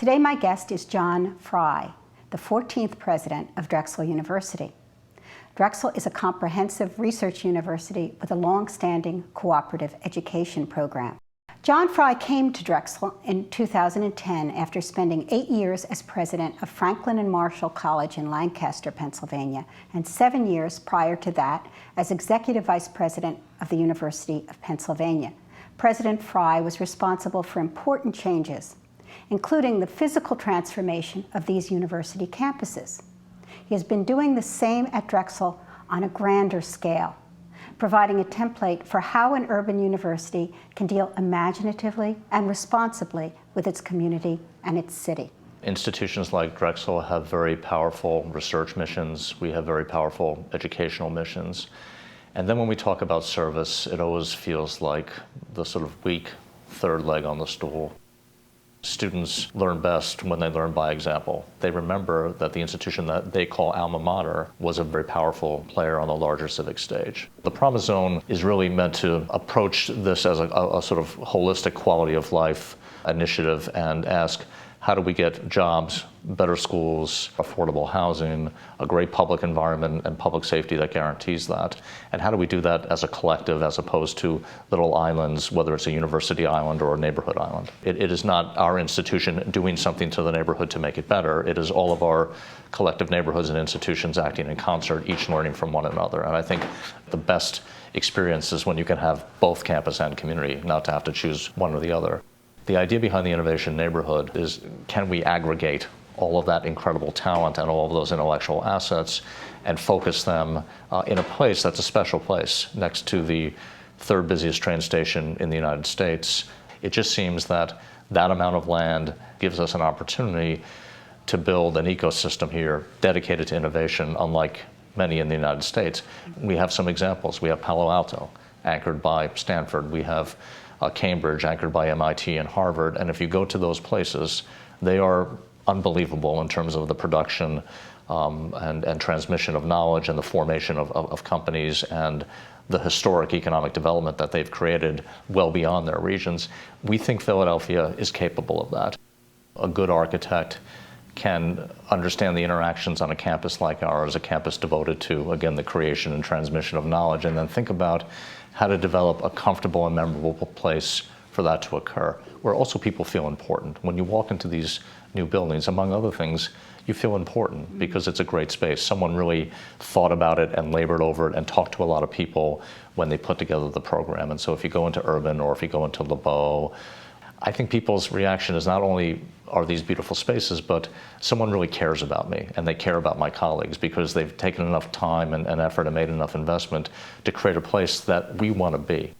Today my guest is JohnFry, the 14th president of Drexel University. Drexel is a comprehensive research university with a long-standing cooperative education program. JohnFry came to Drexel in 2010 after spending 8 years as president of Franklin and Marshall College in Lancaster, Pennsylvania, and 7 years prior to that as executive vice president of the University of Pennsylvania. President Fry was responsible for important changes, including the physical transformation of these university campuses. He has been doing the same at Drexel on a grander scale, providing a template for how an urban university can deal imaginatively and responsibly with its community and its city. Institutions like Drexel have very powerful research missions. We have very powerful educational missions. And then when we talk about service, it always feels like the sort of weak third leg on the stool. Students learn best when they learn by example. They remember that the institution that they call alma mater was a very powerful player on the larger civic stage. The Promise Zone is really meant to approach this as a sort of holistic quality of life initiative and ask, how do we get jobs, better schools, affordable housing, a great public environment and public safety that guarantees that? And how do we do that as a collective as opposed to little islands, whether it's a university island or a neighborhood island? It is not our institution doing something to the neighborhood to make it better. It is all of our collective neighborhoods and institutions acting in concert, each learning from one another. And I think the best experience is when you can have both campus and community, not to have to choose one or the other. The idea behind the innovation neighborhood is, can we aggregate all of that incredible talent and all of those intellectual assets and focus them in a place that's a special place next to the third busiest train station in the United States? It just seems that that amount of land gives us an opportunity to build an ecosystem here dedicated to innovation, unlike many in the United States. We have some examples. We have Palo Alto, anchored by Stanford. We have Cambridge, anchored by MIT and Harvard. And if you go to those places, they are unbelievable in terms of the production and transmission of knowledge and the formation of companies and the historic economic development that they've created well beyond their regions. We think Philadelphia is capable of that. A good architect can understand the interactions on a campus like ours, a campus devoted to, again, the creation and transmission of knowledge, and then think about how to develop a comfortable and memorable place for that to occur, where also people feel important. When you walk into these new buildings, among other things, you feel important because it's a great space. Someone really thought about it and labored over it and talked to a lot of people when they put together the program. And so if you go into Urban or if you go into LeBeau, I think people's reaction is not only are these beautiful spaces, but someone really cares about me and they care about my colleagues because they've taken enough time and effort and made enough investment to create a place that we want to be.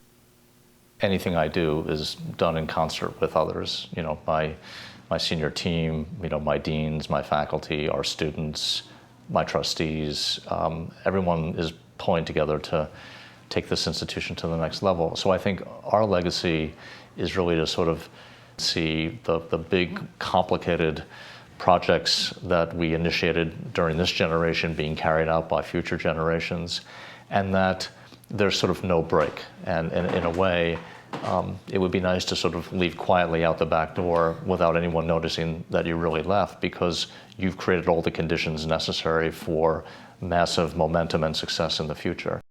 Anything I do is done in concert with others, my senior team, my deans, my faculty, our students, my trustees. Everyone is pulling together to take this institution to the next level. So I think our legacy is really to sort of see the big, complicated projects that we initiated during this generation being carried out by future generations, and that there's sort of no break. And in a way, it would be nice to sort of leave quietly out the back door without anyone noticing that you really left, because you've created all the conditions necessary for massive momentum and success in the future.